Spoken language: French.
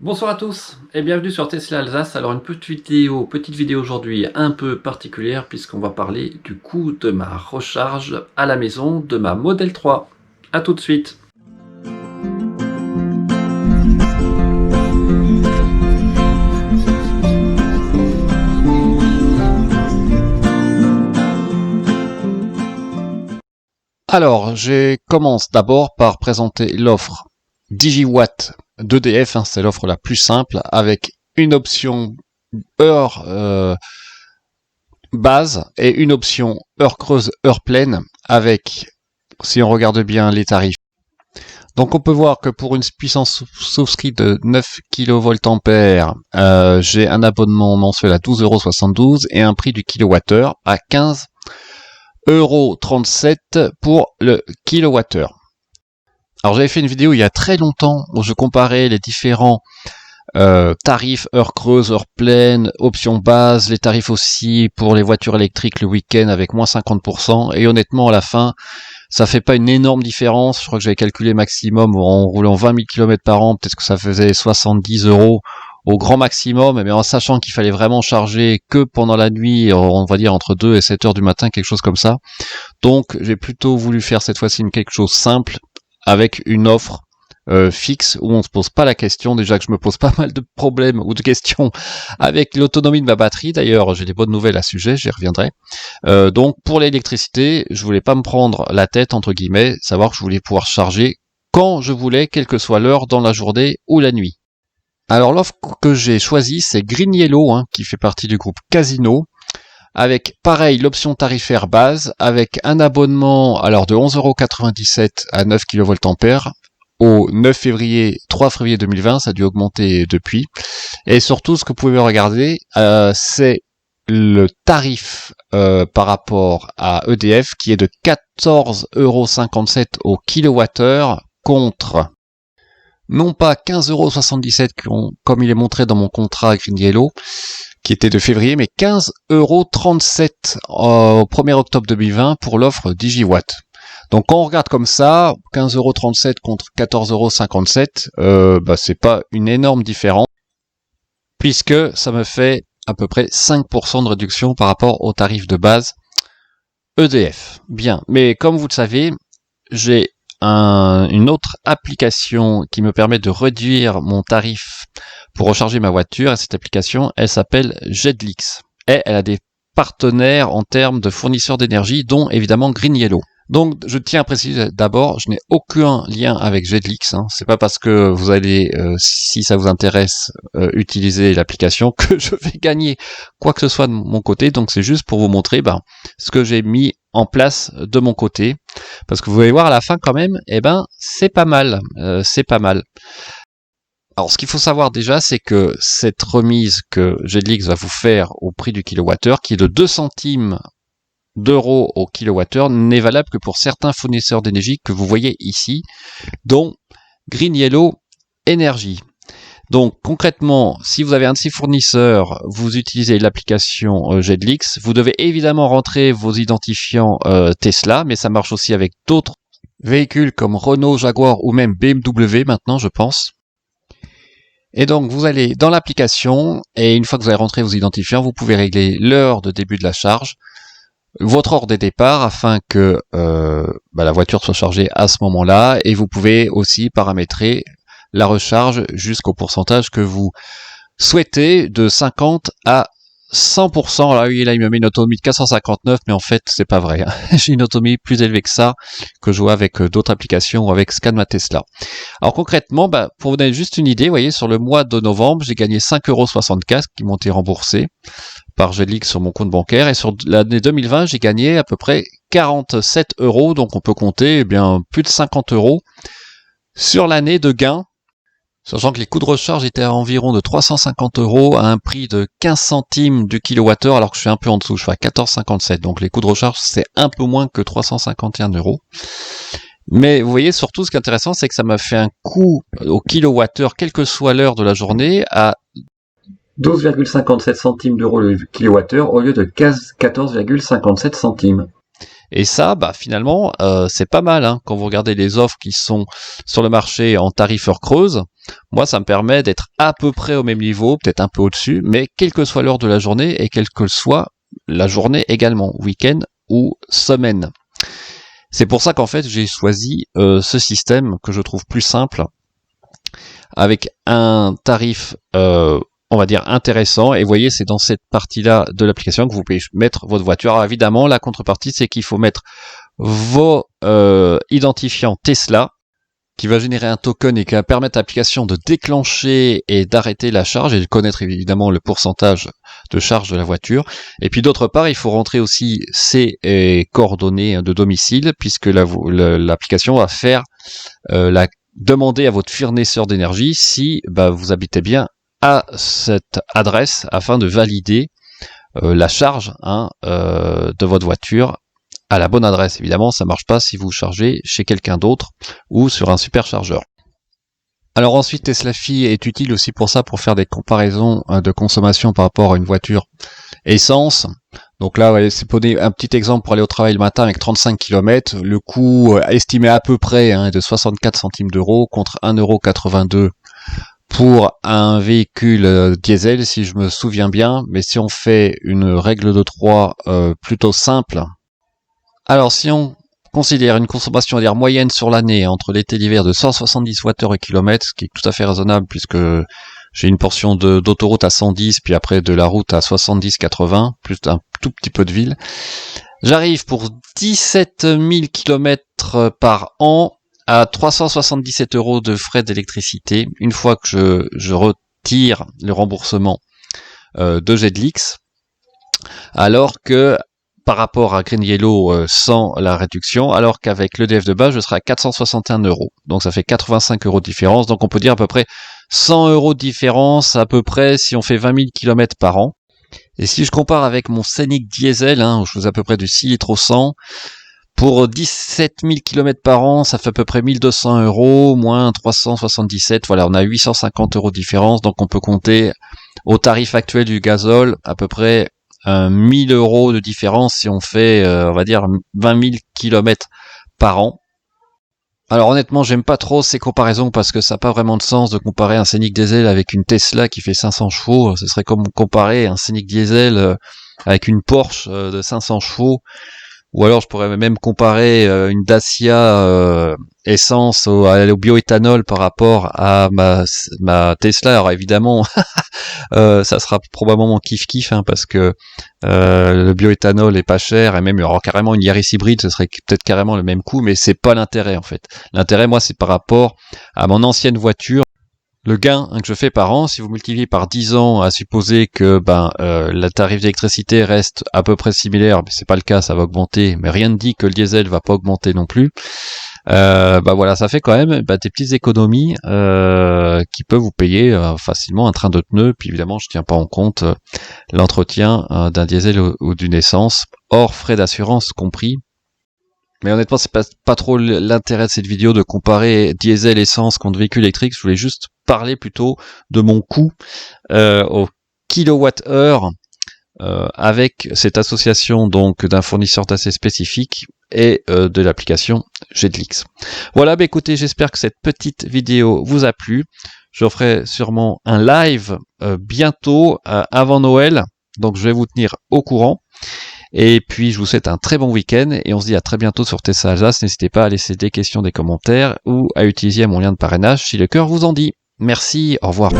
Bonsoir à tous et bienvenue sur Tesla Alsace. Alors une petite vidéo aujourd'hui un peu particulière puisqu'on va parler du coût de ma recharge à la maison de ma Model 3. A tout de suite. Alors, je commence d'abord par présenter l'offre DigiWatt d'EDF, c'est l'offre la plus simple, avec une option heure base et une option heure creuse, heure pleine, avec, si on regarde bien les tarifs. Donc on peut voir que pour une puissance souscrite de 9 kVA, j'ai un abonnement mensuel à 12,72 € et un prix du kilowattheure à 15,37 € pour le kilowattheure. Alors j'avais fait une vidéo il y a très longtemps où je comparais les différents tarifs, heure creuse, heure pleine, option base, les tarifs aussi pour les voitures électriques le week-end avec moins 50%, et honnêtement à la fin ça fait pas une énorme différence. Je crois que j'avais calculé maximum en roulant 20 000 km par an, peut-être que ça faisait 70 € au grand maximum, mais en sachant qu'il fallait vraiment charger que pendant la nuit, on va dire entre 2 et 7 heures du matin, quelque chose comme ça. Donc j'ai plutôt voulu faire cette fois-ci quelque chose simple, avec une offre fixe où on se pose pas la question. Déjà que je me pose pas mal de problèmes ou de questions avec l'autonomie de ma batterie. D'ailleurs, j'ai des bonnes nouvelles à ce sujet, j'y reviendrai. Donc pour l'électricité, je voulais pas me prendre la tête entre guillemets, savoir que je voulais pouvoir charger quand je voulais, quelle que soit l'heure dans la journée ou la nuit. Alors l'offre que j'ai choisie, c'est Green Yellow, qui fait partie du groupe Casino, avec pareil l'option tarifaire base, avec un abonnement alors de 11,97 € à 9 kVA au 3 février 2020, ça a dû augmenter depuis. Et surtout, ce que vous pouvez regarder, c'est le tarif par rapport à EDF qui est de 14,57 € au kilowattheure contre non pas 15,77 € comme il est montré dans mon contrat Green Yellow qui était de février, mais 15,37 € au 1er octobre 2020 pour l'offre DigiWatt. Donc quand on regarde comme ça, 15,37 € contre 14,57 €, c'est pas une énorme différence, puisque ça me fait à peu près 5% de réduction par rapport au tarif de base EDF. Bien, mais comme vous le savez, j'ai une autre application qui me permet de réduire mon tarif pour recharger ma voiture, et cette application, elle s'appelle Jedlix. Et elle a des partenaires en termes de fournisseurs d'énergie, dont évidemment Green Yellow. Donc je tiens à préciser d'abord, je n'ai aucun lien avec Jedlix, c'est pas parce que vous allez, si ça vous intéresse, utiliser l'application que je vais gagner quoi que ce soit de mon côté. Donc c'est juste pour vous montrer ce que j'ai mis en place de mon côté, parce que vous allez voir à la fin quand même, c'est pas mal, c'est pas mal. Alors ce qu'il faut savoir déjà, c'est que cette remise que Jedlix va vous faire au prix du kilowattheure, qui est de 2 centimes d'euros au kilowattheure, n'est valable que pour certains fournisseurs d'énergie que vous voyez ici, dont Green Yellow Energy. Donc concrètement, si vous avez un de ces fournisseurs, vous utilisez l'application Jedlix, vous devez évidemment rentrer vos identifiants Tesla, mais ça marche aussi avec d'autres véhicules comme Renault, Jaguar ou même BMW maintenant, je pense. Et donc vous allez dans l'application, et une fois que vous avez rentré vos identifiants, vous pouvez régler l'heure de début de la charge, votre heure de départ afin que la voiture soit chargée à ce moment-là, et vous pouvez aussi paramétrer la recharge jusqu'au pourcentage que vous souhaitez, de 50 à 100%. Là, il me met une autonomie de 459, mais en fait, c'est pas vrai. J'ai une autonomie plus élevée que ça, que je vois avec d'autres applications ou avec Scan Ma Tesla. Alors concrètement, pour vous donner juste une idée, vous voyez, sur le mois de novembre, j'ai gagné 5,64 € qui m'ont été remboursés par Jedlix sur mon compte bancaire, et sur l'année 2020, j'ai gagné à peu près 47 €, donc on peut compter plus de 50 € sur l'année de gain, sachant que les coûts de recharge étaient à environ de 350 € à un prix de 15 centimes du kilowattheure, alors que je suis un peu en dessous, je suis à 14,57 €, donc les coûts de recharge c'est un peu moins que 351 €. Mais vous voyez, surtout ce qui est intéressant, c'est que ça m'a fait un coût au kilowattheure, quelle que soit l'heure de la journée, à 12,57 centimes d'euros le kilowattheure au lieu de 14,57 centimes. Et ça, bah finalement, c'est pas mal, hein, quand vous regardez les offres qui sont sur le marché en tarif heure creuse. Moi, ça me permet d'être à peu près au même niveau, peut-être un peu au-dessus, mais quelle que soit l'heure de la journée et quelle que soit la journée également, week-end ou semaine. C'est pour ça qu'en fait, j'ai choisi ce système que je trouve plus simple, avec un tarif on va dire intéressant, et vous voyez, c'est dans cette partie-là de l'application que vous pouvez mettre votre voiture. Alors évidemment, la contrepartie, c'est qu'il faut mettre vos identifiants Tesla, qui va générer un token et qui va permettre à l'application de déclencher et d'arrêter la charge, et de connaître évidemment le pourcentage de charge de la voiture. Et puis d'autre part, il faut rentrer aussi ses coordonnées de domicile, puisque l'application va faire demander à votre fournisseur d'énergie si vous habitez bien à cette adresse, afin de valider la charge de votre voiture à la bonne adresse. Évidemment, ça marche pas si vous chargez chez quelqu'un d'autre ou sur un superchargeur. Alors ensuite, Teslafi est utile aussi pour ça, pour faire des comparaisons de consommation par rapport à une voiture essence. Donc là, c'est pour un petit exemple pour aller au travail le matin avec 35 km. Le coût estimé à peu près est de 64 centimes d'euros contre 1,82 € pour un véhicule diesel, si je me souviens bien. Mais si on fait une règle de 3 plutôt simple, alors si on considère une consommation à dire moyenne sur l'année entre l'été et l'hiver de 170 Wh/km, ce qui est tout à fait raisonnable puisque j'ai une portion d'autoroute à 110, puis après de la route à 70-80, plus un tout petit peu de ville. J'arrive pour 17 000 km par an à 377 € de frais d'électricité, une fois que je retire le remboursement de Jedlix, alors que par rapport à Green Yellow sans la réduction, alors qu'avec l'EDF de base, je serai à 461 €. Donc ça fait 85 € de différence. Donc on peut dire à peu près 100 € de différence, à peu près, si on fait 20 000 km par an. Et si je compare avec mon Scénic diesel, où je faisais à peu près du 6 litres au 100, pour 17 000 km par an, ça fait à peu près 1200 €, moins 377, voilà, on a 850 € de différence. Donc on peut compter au tarif actuel du gazole à peu près 1000 € de différence si on fait, on va dire, 20 000 km par an. Alors honnêtement, j'aime pas trop ces comparaisons parce que ça n'a pas vraiment de sens de comparer un Scénic diesel avec une Tesla qui fait 500 chevaux. Ce serait comme comparer un Scénic diesel avec une Porsche de 500 chevaux. Ou alors je pourrais même comparer une Dacia essence au bioéthanol par rapport à ma Tesla. Alors évidemment, ça sera probablement kiff-kiff, parce que le bioéthanol est pas cher, et même il y aura carrément une Yaris hybride, ce serait peut-être carrément le même coût, mais c'est pas l'intérêt en fait. L'intérêt, moi, c'est par rapport à mon ancienne voiture. Le gain que je fais par an, si vous multipliez par 10 ans, à supposer que le tarif d'électricité reste à peu près similaire, mais c'est pas le cas, ça va augmenter, mais rien ne dit que le diesel va pas augmenter non plus. Voilà, ça fait quand même des petites économies qui peuvent vous payer facilement un train de pneus. Puis évidemment, je tiens pas en compte l'entretien d'un diesel ou d'une essence, hors frais d'assurance compris. Mais honnêtement, c'est pas trop l'intérêt de cette vidéo de comparer diesel, essence contre véhicule électrique. Je voulais juste parler plutôt de mon coût au kilowattheure avec cette association donc d'un fournisseur assez spécifique et de l'application Jedlix. Voilà, écoutez, j'espère que cette petite vidéo vous a plu. Je ferai sûrement un live bientôt avant Noël, donc je vais vous tenir au courant. Et puis je vous souhaite un très bon week-end et on se dit à très bientôt sur Tesla Alsace. N'hésitez pas à laisser des questions, des commentaires ou à utiliser mon lien de parrainage si le cœur vous en dit. Merci, au revoir.